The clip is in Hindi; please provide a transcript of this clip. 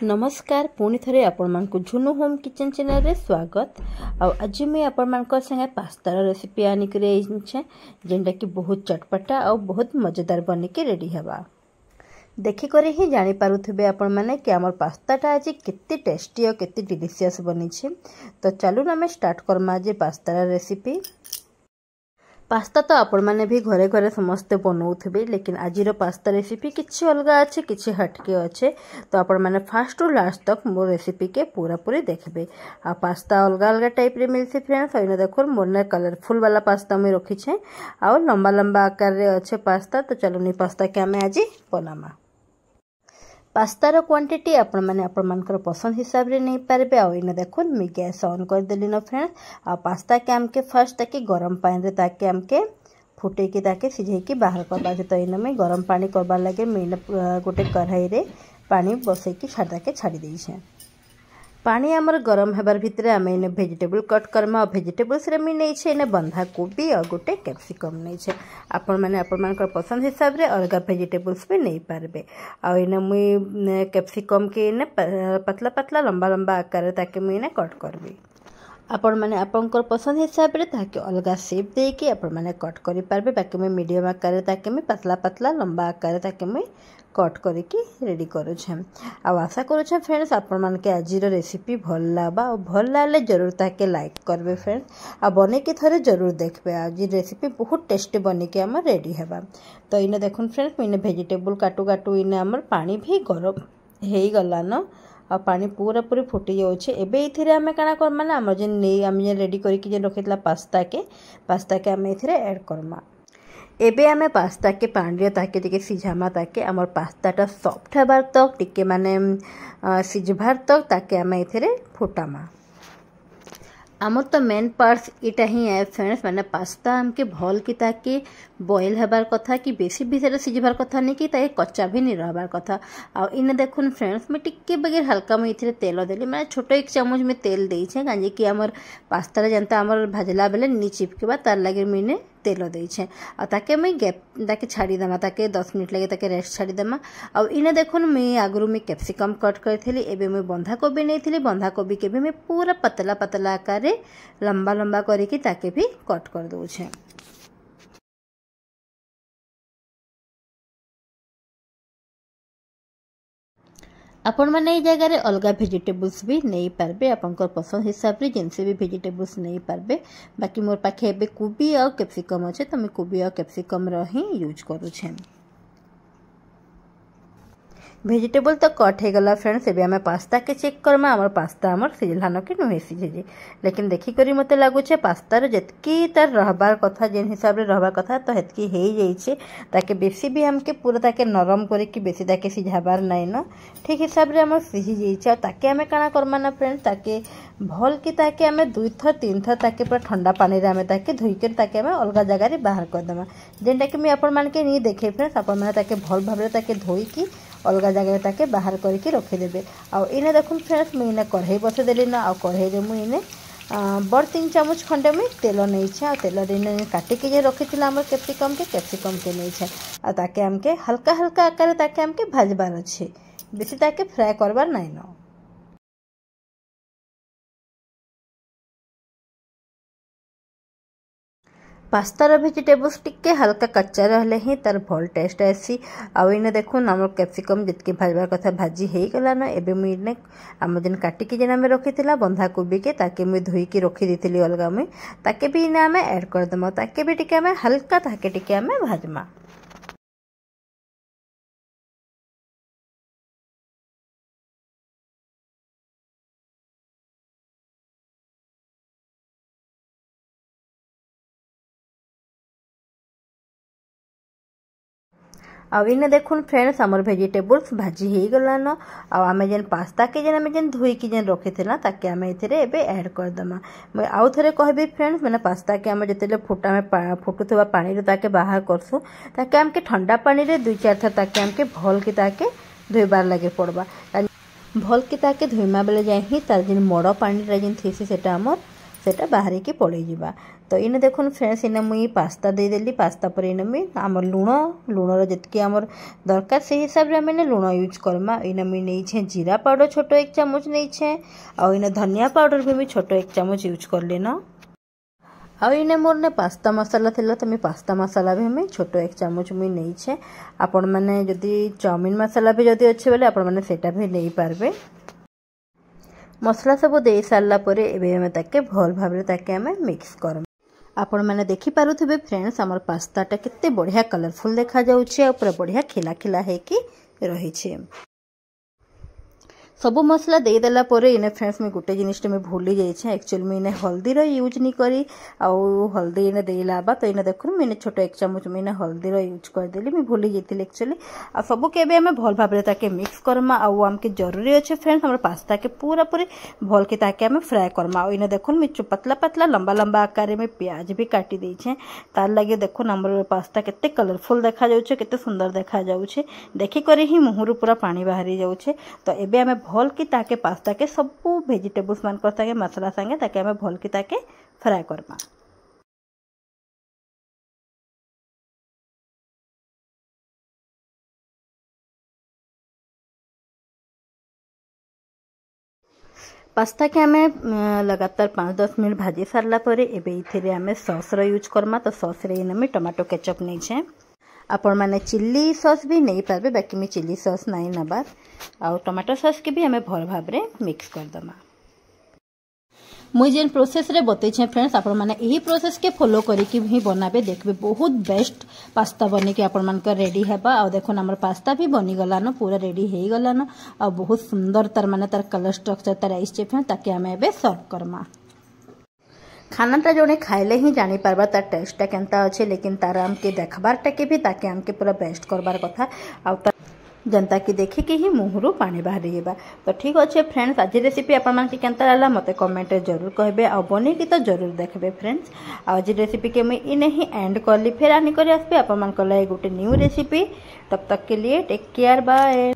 नमस्कार पुणी थे आपण झुनू होम किचन चैनल रे स्वागत। आज मुझे आपण संगे पास्तार रेसिपी आनिक जेनटा कि बहुत चटपटा और बहुत मजेदार बनिकी रेडी हवा। देखिक ही जानीपे आपण मैंने कि आमर पास्ताटा आज केते टेस्टी और केते डिलीशियस बनी। तो चलून आम स्टार्ट करमा आज पास्तार रेसिपी। पास्ता तो आपण मैंने भी घरे घरे समस्ते बनाऊे, लेकिन आज पास्ता रेसिपी किसी अलग अच्छे किसी हटके अच्छे। तो आपण मैंने फास्ट टू लास्ट तक मो रेसिपी के पूरा पूरी देखबे। आ पास्ता अलग अलग टाइप रे मिलसी फ्रेंड्स। अने देखो मोर कलरफुल वाला पास्ता मुझे रखी छे आ लंबा लंबा आकार रे अच्छे पास्ता। तो चलो नहीं पास्ता के आम आज बनामा। पास्तार क्वांटिटी आपण मैंने पसंद हिसाब रे नहीं पारबे। आने देखो मुझे गैस ऑन कर देली न फ्रेंड्स। आ पास्ता के आमके फर्स्ट ताकि गरम पानी रे ताकि आमके फुटे की ताकि सिझे बाहर करबा। तो इन में गरम पानी करबार लगे मुझे गोटे कढ़ाई रे पानी बसैकी छाड़ी देछे। पानी आमर गरम हेबार भितर आम इन भेजिटेबल कट करमा। भेजिटेबल्स रे मुझे नहीं इने बंधा कोबी और गोटे कैप्सिकम नहीं। आपण मैंने आपण पसंद हिसाब रे अलग भेजिटेबल्स भी नहीं पारबे। आ इन मुई कैप्सिकम के इन पतला पतला लंबा लंबा आकार ताकि मुझे इन कट करबी। आपण मैंने आपंकर पसंद हिसाब रे ताकि अलग शेप देकी आपण मैंने कट करि पारबे। बाकी मैं मीडियम आकार ताकि मैं पतला पतला लंबा आकार ताकि मैं कट करके रेडी करुछे। आ आशा करुछे फ्रेंड्स आपण मान के आज रेसिपी भल लाबा और भल लाले जरूर ताके लाइक करबे फ्रेंड्स। आ बने के थरे जरूर देखबे। आज रेसिपी बहुत टेस्टी बने के हमर रेडी हेबा। तो इने देखुन फ्रेंड्स इने वेजिटेबल काटू काटू इने हमर पानी भी गरम हेई गला न। आ पानी पूरा पूरी फुटी जाउछे। एबे इथिरे हमें काना करमा ना हमर जेन आम रेडी करके जे रखितला पास्ता के हमें इथिरे ऐड करमा। एबे आमे पास्ता के पानी ताके टिके सिझामा ताके आमर पास्ताटा सॉफ्ट हेबार तक टिके माने सिझबार तक ताके आमे इथिरे फुटामा। आमर तो मेन पार्ट्स इटा ही है फ्रेंड्स। मैंने पास्ता आमके भल की ताकि बॉयल हेबार कथा कि बेसी भीतर सिझबार कथा नहीं कि ताकि कच्चा भी नहीं रहबार कथा। आ इन देखुन फ्रेंड्स मैं टिके बगैर हल्का मुझे इथिरे तेल देली। मैंने छोट एक चामच में तेल देछे काजे कि आमर पास्ता जनता आमर भाजला बेले नी चिपकेबा तार लगे मुझे तेल देछे। आ ताके मैं गैप ताके छाड़ी देमा ताके 10 मिनट लगे ताके रेस्ट छाड़ी देमा। आ इने देखुन मैं आगु में कैप्सिकम कट करथली। एबे मैं बंधा कोबी नहीं बंधा कोबी के भी मैं पूरा पतला पतला आकार लंबा लंबा करके ताके भी कट कर दूछे। आपण मैंने जगह अलग भेजिटेबल्स भी नहीं पारबे। आपंकर पसंद हिसाब से जिनसे भी भेजिटेबल्स नहीं पारबे। बाकी मोर पाखे एबे कोबी और कैप्सिकम अच्छे तो मैं कोबी और कैप्सिकम ही यूज करुछे। भेजिटेबल तो कट हो गला फ्रेंड्स। एबे हमें पास्ता के चेक करमा। आमर पास्ता आमर सिझलान कि नुहे सिझे। लेकिन देखिक मत लगुचे पास्तार जितकी तार रहबार कथा जेन हिसाब से रहबार कथा तो हेतकी हो जाइए। ताके बेसी भी हमके पूरा ताके नरम करके बेसी ताके सिझाबार नाई न ठीक हिसाब से आम सिझी जाइए। ताके आम काना करमा ना फ्रेंड्स ताके भल की ताके आम 2 थर 3 थर ताके पूरा ठंडा पानी रे आम ताके धोईक ताके आम अलग जगह बाहर करदेमा। जेनटा कि मुझे आपण मानके नहीं देखे फ्रेंड्स। आपण मैंने ताके भल भाव ताके धोईकी अलग जगह ताके बाहर करके रखीदेवे। आ इने देखुन फ्रेंड्स मुझे कढ़ई बसई देली ना। आ कढ़ई रे मुझे बड़ 3 चामच खंडे मुझे तेल नहीं आ तेल काटिकी जे रखी आम कैप्सिकम के नहीं आ ताके आमके हल्का हल्का आकार ताके आमके भाजबार अच्छे। बेसी ताके फ्राए करबार नाई न। पास्तार भेजिटेबल्स टिके हल्का कच्चा रहले ही तार भल टेस्ट आसी। आउ इने देखुन आम कैप्सिकम जितकी भाजबार कथा भाजी हो गला न। एबे मुझे आम जेन काटिकी जेन आम रखी बंधा कोबी के ताके मुझे धोईकी रखी देती अलग मुई ताके भी इने आम ऐड करदेमा। ताके भी टिके आम हल्का ताके टिके आम भाजमा। आउ इने देखुन फ्रेंड्स आमर भेजिटेबल्स भाजी हो गला न। आम जेन पास्ता के जेन आम जेन धोईकी जेन रखी ताके आम इथिरे एबे ऐड करदेमा। मैं आउ थरे कहबी फ्रेंड्स मैंने पास्ता के आम जिते फुटा में फुटुवा पानी रे ताके बाहर करसु ताके आमके ठंडा पानी रे 2-4 थर ताके आमके भल की ताके धोईबार लगे पड़बा। भल की ताके धोईमा बेले जाए ही तार जेन मड़ पानी रे जेन थीसी सेटा आमर सेटा बाहर की पड़े जावा। तो इने देखुन फ्रेंड्स इने मुई पास्ता दे देली। पास्ता पर इने मुई आमर लुणर जितकी आमर दरकार से हिसाब रे मैंने लुण यूज करमा। इने मुई नहीं छे जीरा पाउडर छोटो 1 चम्मच नहीं छे और इने धनिया पाउडर भी मुई छोटो 1 चम्मच यूज कर लेना। और इने मोर ने पास्ता मसाला थिला तो मैं पास्ता मसाला भी मैं छोटो 1 चम्मच मुई नहीं छे। आपण माने जदी चाउमीन मसाला भी जदी अच्छे बोले आपण माने सेटा भी नहीं पारबे। मसला सब दे सारला परे एबे हमें ताके भल भाबरे ताके हमें मिक्स करम। आपण माने देखि पारुथिबे फ्रेंड्स हमर पास्ताटा केते बढ़िया कलरफुल देखा जाउछे और पूरा बढ़िया खिला खिला है कि रही छे। सब मसला दे देला परे इने फ्रेंड्स में गोटे जिनिसटे में भूली जाइए। एक्चुअली में इने हल्दी यूज नहीं करी आउ हल्दी इने देला बा तो इने देखु मैंने छोटो 1 चम्मच में हल्दी यूज कर देली। मैं भूली जाइए एक्चुअली आ सब के हमें भल भाव ताके मिक्स करमा। आउ आमके जरूरी अच्छे फ्रेंड्स हमर पास्ता के पूरा पूरी भल के ताके हमें फ्राए करमा। इने देखुन मैं पतला पतला लंबा लंबा आकार में प्याज भी काटी देछे। तार लगे देखुन हमर पास्ता केते कलरफुल देखा जाउछे केते सुंदर देखा जाउछे। देखि करे ही मुहरु पूरा पानी बाहरी जाउछे। तो एबे हमें भल की ताके पास्ता के सब वेजिटेबल्स मान ताके मसला संगे ताके हमें भल की ताके फ्राए करमा। पास्ता के हमें लगातार 5-10 मिनट भाजी सारला परे एबे इथिरे हमें सॉस रो यूज करमा। तो सॉस रे इने में टमाटो केचप नहीं छे। आपण माने चिल्ली सॉस भी नहीं पारबे बाकी में चिल्ली सॉस नहीं नबार और टमाटो सॉस के भी हमें भल भाव रे मिक्स कर दमा। मुई जेन प्रोसेस रे बतई छे फ्रेंड्स आपण माने यही प्रोसेस के फॉलो करी कि भी बनाबे देखबे बहुत बेस्ट पास्ता बने के आपण मान का रेडी हेबा। और देखो हमर पास्ता भी बनी गला न पूरा रेडी हे गला न और बहुत सुंदर तार माने तार कलर स्ट्रक्चर तार आइछे फ्रेंड्स ताकि हमें एबे सर्व करमा। खानाटा जोने खाइले ही जानी पारबा तार टेस्टा केनता अच्छे लेकिन तार आमके देखबारटा के भी ताके आमके पूरा बेस्ट करबार कथा आ जनता की देखी कि ही मुहरु पानी बाहरी जेबा। तो ठीक अच्छे फ्रेंड्स आज रेसिपी आपण मान के केनता लागला मते कमेंट जरूर कहबे और बने की तो जरूर देखबे फ्रेंड्स। आज रेसिपी के मैं इने ही एंड करली फिर आनी करे आसबे आपण मान को लाए गोटे न्यू रेसिपी। तब तक के लिए टेक केयर बाय।